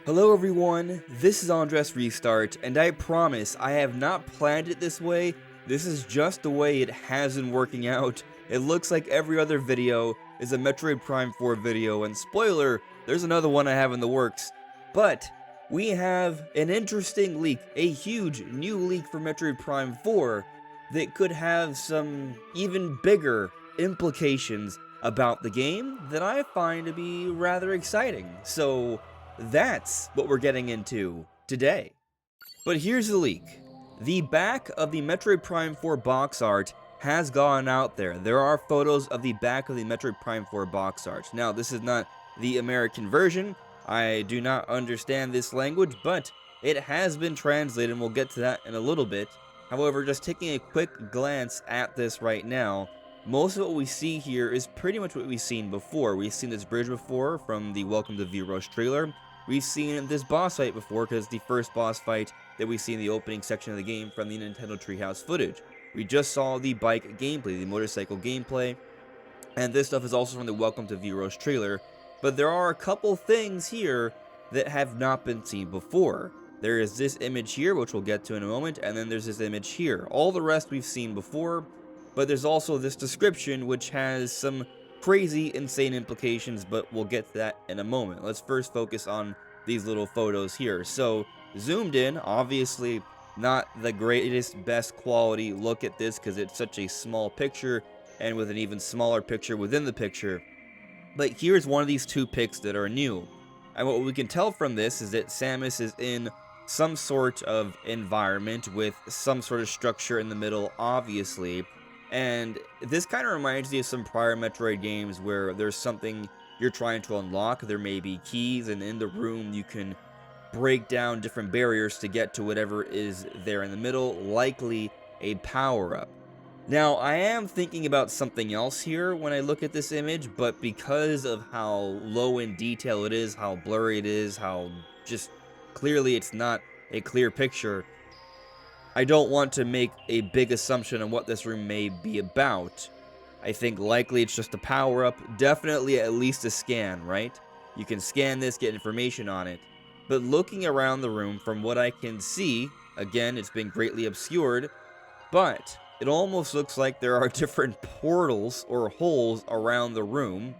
Hello everyone, this is AndresRestart, and I promise I have not planned it this way. This is just the way it has been working out. It looks like every other video is a Metroid Prime 4 video, and spoiler, there's another one I have in the works. But we have an interesting leak, a huge new leak for Metroid Prime 4 that could have some even bigger implications about the game that I find to be rather exciting. So that's what we're getting into today. But here's the leak. The back of the Metroid Prime 4 box art has gone out there. There are photos of the back of the Metroid Prime 4 box art. Now, this is not the American version. I do not understand this language, but it has been translated, and we'll get to that in a little bit. However, just taking a quick glance at this right now, most of what we see here is pretty much what we've seen before. We've seen this bridge before from the Welcome to V-Rush trailer. We've seen this boss fight before because it's the first boss fight that we see in the opening section of the game from the Nintendo Treehouse footage. We just saw the bike gameplay, the motorcycle gameplay, and this stuff is also from the Welcome to V-Rush trailer. But there are a couple things here that have not been seen before. There is this image here, which we'll get to in a moment, and then there's this image here. All the rest we've seen before, but there's also this description which has some crazy, insane implications, but we'll get to that in a moment. Let's first focus on these little photos here. So, zoomed in, obviously not the greatest, best quality look at this because it's such a small picture, and with an even smaller picture within the picture. But here's one of these two pics that are new. And what we can tell from this is that Samus is in some sort of environment with some sort of structure in the middle, obviously. And this kind of reminds me of some prior Metroid games where there's something you're trying to unlock. There may be keys, and in the room you can break down different barriers to get to whatever is there in the middle, likely a power-up. Now, I am thinking about something else here when I look at this image, but because of how low in detail it is, how blurry it is, how just clearly it's not a clear picture, I don't want to make a big assumption on what this room may be about. I think likely it's just a power-up, definitely at least a scan, right? You can scan this, get information on it. But looking around the room, from what I can see, again, it's been greatly obscured, but it almost looks like there are different portals or holes around the room.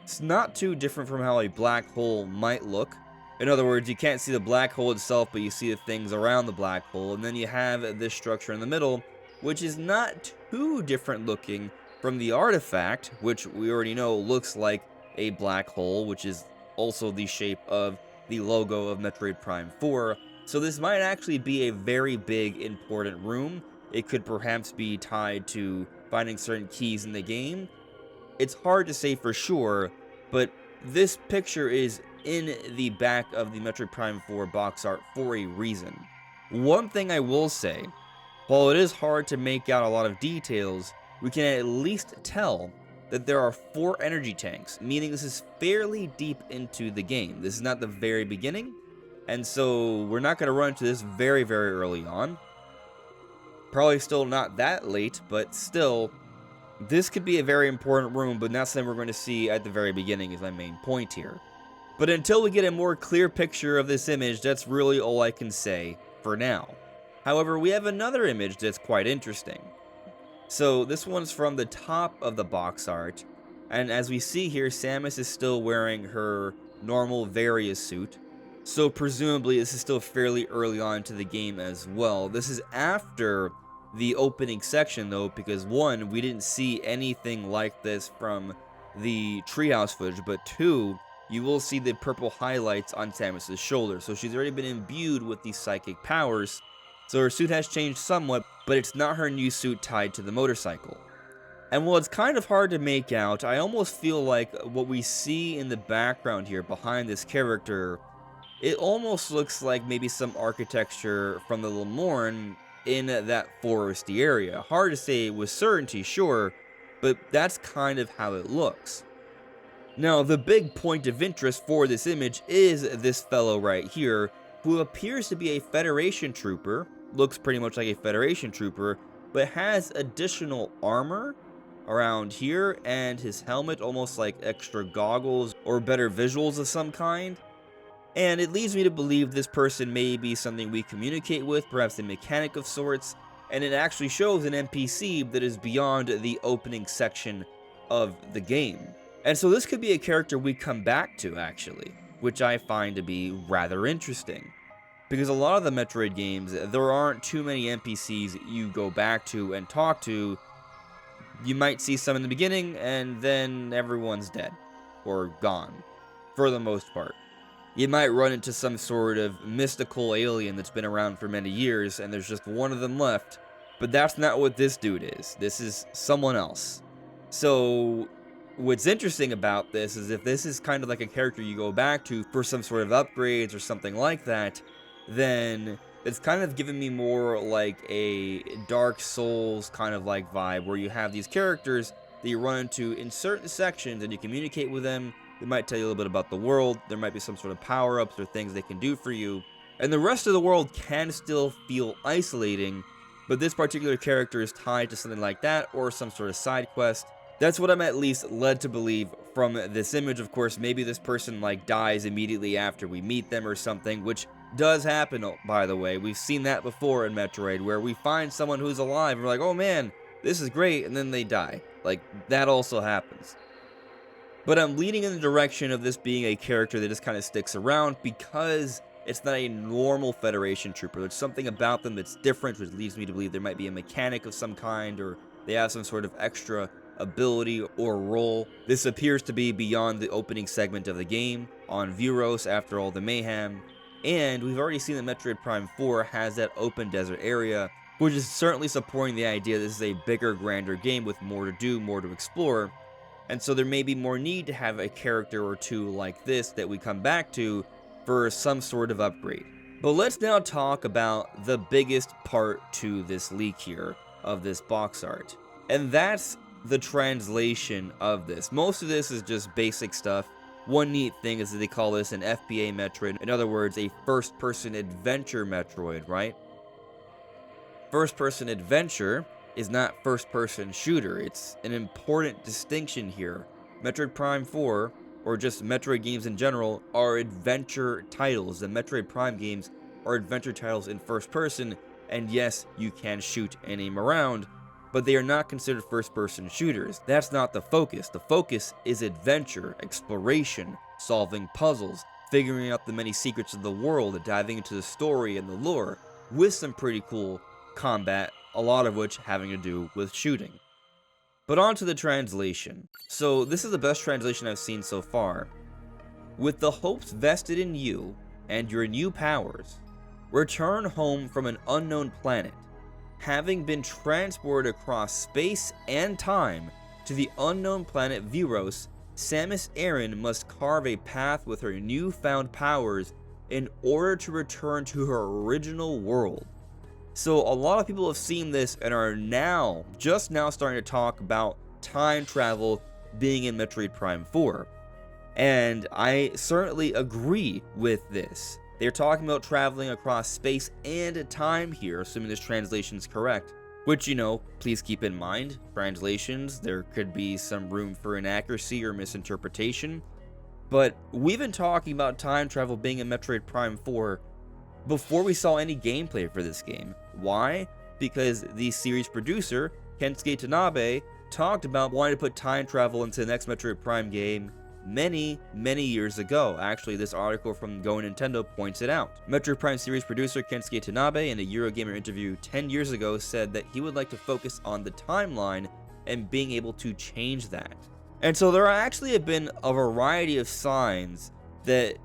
It's not too different from how a black hole might look. In other words, you can't see the black hole itself, but you see the things around the black hole. And then you have this structure in the middle, which is not too different looking from the artifact, which we already know looks like a black hole, which is also the shape of the logo of Metroid Prime 4. So this might actually be a very big, important room. It could perhaps be tied to finding certain keys in the game. It's hard to say for sure, but this picture is in the back of the Metroid Prime 4 box art for a reason. One thing I will say, while it is hard to make out a lot of details, we can at least tell that there are 4 energy tanks, meaning this is fairly deep into the game. This is not the very beginning, and so we're not going to run into this very, very early on. Probably still not that late, but still, this could be a very important room, but not something we're going to see at the very beginning is my main point here. But until we get a more clear picture of this image, that's really all I can say for now. However, we have another image that's quite interesting. So this one's from the top of the box art, and as we see here, Samus is still wearing her normal Varia suit. So presumably this is still fairly early on to the game as well. This is after the opening section though, because 1, we didn't see anything like this from the Treehouse footage, but 2, you will see the purple highlights on Samus's shoulder. So she's already been imbued with these psychic powers. So her suit has changed somewhat, but it's not her new suit tied to the motorcycle. And while it's kind of hard to make out, I almost feel like what we see in the background here behind this character, it almost looks like maybe some architecture from the Lemorne in that foresty area. Hard to say with certainty, sure, but that's kind of how it looks. Now, the big point of interest for this image is this fellow right here, who appears to be a Federation trooper, looks pretty much like a Federation trooper, but has additional armor around here, and his helmet almost like extra goggles or better visuals of some kind. And it leads me to believe this person may be something we communicate with, perhaps a mechanic of sorts, and it actually shows an NPC that is beyond the opening section of the game. And so this could be a character we come back to, actually, which I find to be rather interesting. Because a lot of the Metroid games, there aren't too many NPCs you go back to and talk to. You might see some in the beginning, and then everyone's dead, or gone, for the most part. You might run into some sort of mystical alien that's been around for many years, and there's just one of them left, but that's not what this dude is. This is someone else. So, what's interesting about this is if this is kind of like a character you go back to for some sort of upgrades or something like that, then it's kind of giving me more like a Dark Souls kind of like vibe, where you have these characters that you run into in certain sections and you communicate with them. They might tell you a little bit about the world, there might be some sort of power-ups or things they can do for you, and the rest of the world can still feel isolating, but this particular character is tied to something like that or some sort of side quest. That's what I'm at least led to believe from this image. Of course, maybe this person like dies immediately after we meet them or something, which does happen, by the way. We've seen that before in Metroid, where we find someone who's alive and we're like, oh man, this is great, and then they die. Like, that also happens. But I'm leaning in the direction of this being a character that just kind of sticks around because it's not a normal Federation trooper. There's something about them that's different, which leads me to believe there might be a mechanic of some kind, or they have some sort of extra ability or role. This appears to be beyond the opening segment of the game, on Vuros after all the mayhem, and we've already seen that Metroid Prime 4 has that open desert area, which is certainly supporting the idea this is a bigger, grander game with more to do, more to explore. And so there may be more need to have a character or two like this that we come back to for some sort of upgrade. But let's now talk about the biggest part to this leak here of this box art. And that's the translation of this. Most of this is just basic stuff. One neat thing is that they call this an FPA Metroid. In other words, a first-person adventure Metroid, right? First-person adventure is not first-person shooter. It's an important distinction here. Metroid Prime 4, or just Metroid games in general, are adventure titles. The Metroid Prime games are adventure titles in first person, and yes, you can shoot and aim around, but they are not considered first-person shooters. That's not the focus. The focus is adventure, exploration, solving puzzles, figuring out the many secrets of the world, diving into the story and the lore, with some pretty cool combat, a lot of which having to do with shooting. But on to the translation. So this is the best translation I've seen so far. With the hopes vested in you and your new powers, return home from an unknown planet, having been transported across space and time to the unknown planet Vuros. Samus Aran must carve a path with her newfound powers in order to return to her original world. So a lot of people have seen this and are now, just now starting to talk about time travel being in Metroid Prime 4. And I certainly agree with this. They're talking about traveling across space and time here, assuming this translation is correct. Which, you know, please keep in mind, translations, there could be some room for inaccuracy or misinterpretation. But we've been talking about time travel being in Metroid Prime 4 before we saw any gameplay for this game. Why? Because the series producer, Kensuke Tanabe, talked about wanting to put time travel into the next Metroid Prime game many years ago. Actually, this article from Go Nintendo points it out. Metroid Prime series producer Kensuke Tanabe, in a Eurogamer interview 10 years ago, said that he would like to focus on the timeline and being able to change that. And so there actually have been a variety of signs that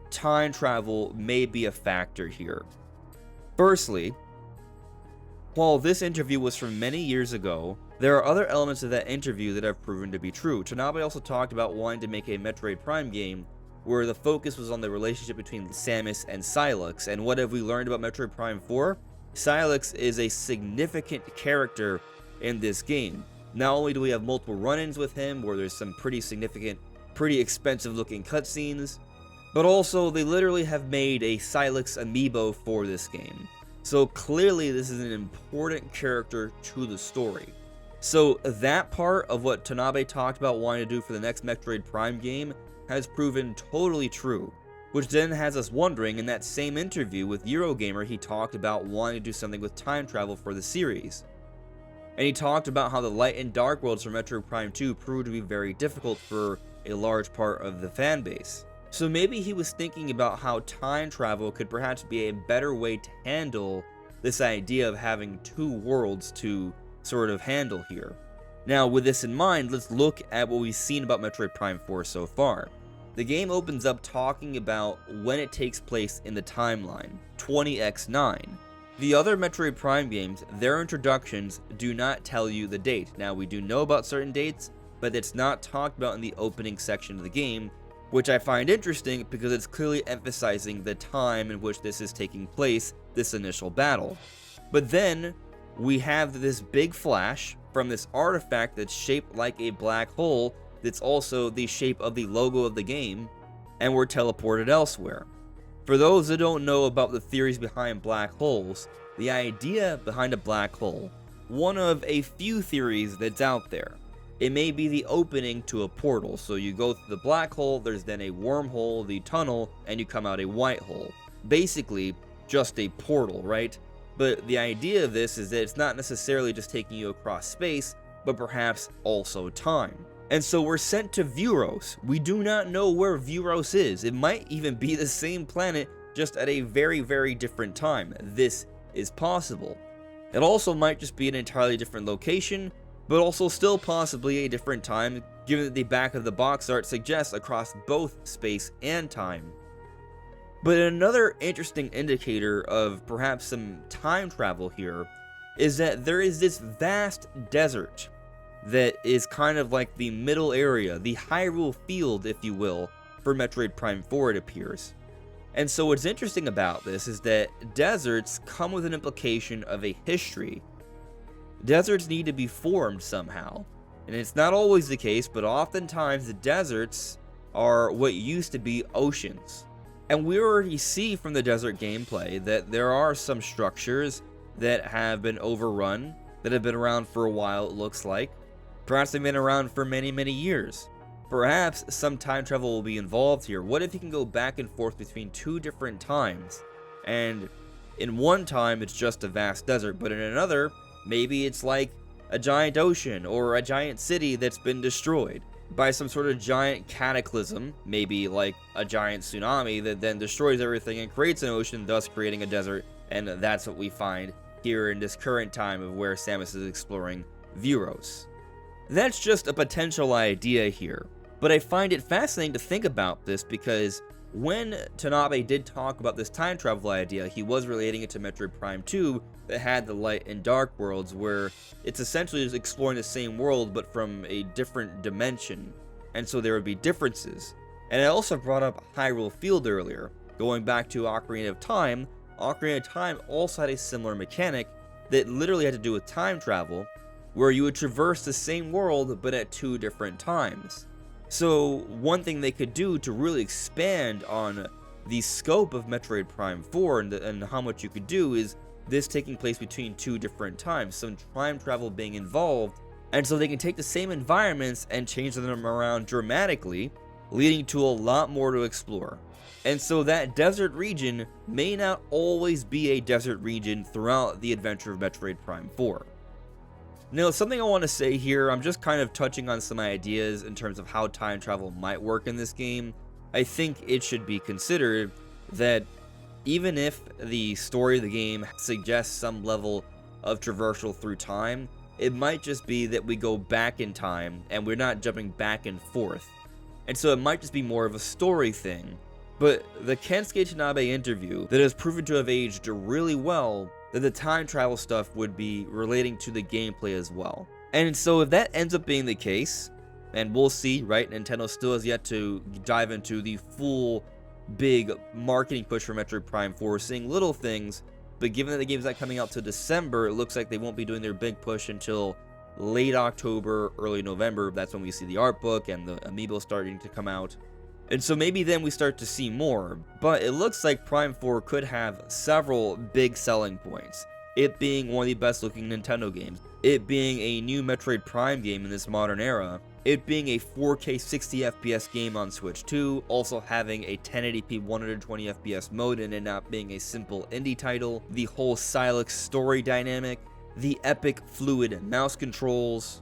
time travel may be a factor here. Firstly, while this interview was from many years ago, there are other elements of that interview that have proven to be true. Tanabe also talked about wanting to make a Metroid Prime game where the focus was on the relationship between Samus and Sylux. And what have we learned about Metroid Prime 4? Sylux is a significant character in this game. Not only do we have multiple run-ins with him, where there's some pretty significant, pretty expensive looking cutscenes, but also they literally have made a Sylux amiibo for this game. So clearly this is an important character to the story. So that part of what Tanabe talked about wanting to do for the next Metroid Prime game has proven totally true. which then has us wondering, in that same interview with Eurogamer, he talked about wanting to do something with time travel for the series. And he talked about how the light and dark worlds for Metroid Prime 2 proved to be very difficult for a large part of the fan base. So maybe he was thinking about how time travel could perhaps be a better way to handle this idea of having two worlds to sort of handle here. Now, with this in mind, let's look at what we've seen about Metroid Prime 4 so far. The game opens up talking about when it takes place in the timeline, 20x9. The other Metroid Prime games, their introductions do not tell you the date. Now, we do know about certain dates, but it's not talked about in the opening section of the game, which I find interesting because it's clearly emphasizing the time in which this is taking place, this initial battle. But then, we have this big flash from this artifact that's shaped like a black hole that's also the shape of the logo of the game, and we're teleported elsewhere. For those that don't know about the theories behind black holes, the idea behind a black hole, one of a few theories that's out there. It may be the opening to a portal, so you go through the black hole, there's then a wormhole, the tunnel, and you come out a white hole. Basically, just a portal, right? But the idea of this is that it's not necessarily just taking you across space, but perhaps also time. And so we're sent to Vuros. We do not know where Vuros is. It might even be the same planet, just at a very, very different time. This is possible. It also might just be an entirely different location, but also still possibly a different time, given that the back of the box art suggests across both space and time. But another interesting indicator of perhaps some time travel here is that there is this vast desert that is kind of like the middle area, the Hyrule field, if you will, for Metroid Prime 4, it appears. And so what's interesting about this is that deserts come with an implication of a history. Deserts need to be formed somehow, and it's not always the case, but oftentimes the deserts are what used to be oceans. And we already see from the desert gameplay that there are some structures that have been overrun, that have been around for a while, it looks like. Perhaps they've been around for many, many years. Perhaps some time travel will be involved here. What if you can go back and forth between two different times? And in one time, it's just a vast desert, but in another, maybe it's like a giant ocean or a giant city that's been destroyed by some sort of giant cataclysm, maybe like a giant tsunami that then destroys everything and creates an ocean, thus creating a desert. And that's what we find here in this current time of where Samus is exploring Vuros. That's just a potential idea here, but I find it fascinating to think about this because when Tanabe did talk about this time travel idea, he was relating it to Metroid Prime 2 that had the light and dark worlds, where it's essentially just exploring the same world but from a different dimension, and so there would be differences. And I also brought up Hyrule Field earlier. Going back to Ocarina of Time also had a similar mechanic that literally had to do with time travel, where you would traverse the same world but at two different times. So one thing they could do to really expand on the scope of Metroid Prime 4 and how much you could do is this taking place between two different times, some time travel being involved, and so they can take the same environments and change them around dramatically, leading to a lot more to explore. And so that desert region may not always be a desert region throughout the adventure of Metroid Prime 4. Now, something I want to say here, I'm just kind of touching on some ideas in terms of how time travel might work in this game. I think it should be considered that even if the story of the game suggests some level of traversal through time, it might just be that we go back in time and we're not jumping back and forth. And so it might just be more of a story thing. But the Kensuke Tanabe interview that has proven to have aged really well, that the time travel stuff would be relating to the gameplay as well. And so if that ends up being the case, and we'll see, right? Nintendo still has yet to dive into the full big marketing push for Metroid Prime 4. We're seeing little things, but given that the game's not coming out till December, it looks like they won't be doing their big push until late October, early November. That's when we see the art book and the amiibo starting to come out. And so maybe then we start to see more, but it looks like Prime 4 could have several big selling points. It being one of the best looking Nintendo games, it being a new Metroid Prime game in this modern era, it being a 4K 60 FPS game on Switch 2, also having a 1080p 120 FPS mode and it not being a simple indie title, the whole Silex story dynamic, the epic fluid mouse controls,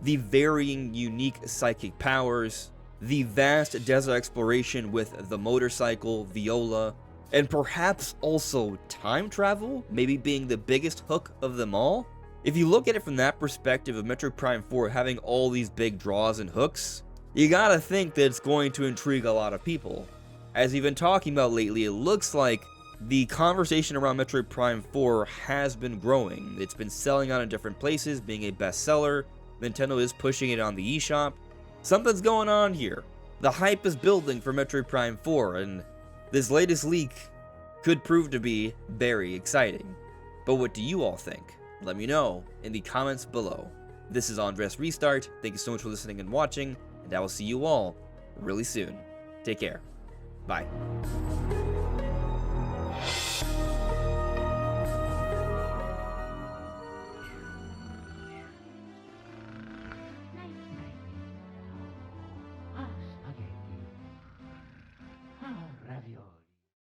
the varying unique psychic powers, the vast desert exploration with the motorcycle, Viola, and perhaps also time travel, maybe being the biggest hook of them all. If you look at it from that perspective of Metroid Prime 4 having all these big draws and hooks, you gotta think that it's going to intrigue a lot of people. As we've been talking about lately, it looks like the conversation around Metroid Prime 4 has been growing. It's been selling out in different places, being a bestseller. Nintendo is pushing it on the eShop. Something's going on here. The hype is building for Metroid Prime 4, and this latest leak could prove to be very exciting. But what do you all think? Let me know in the comments below. This is AndresRestart. Thank you so much for listening and watching, and I will see you all really soon. Take care. Bye.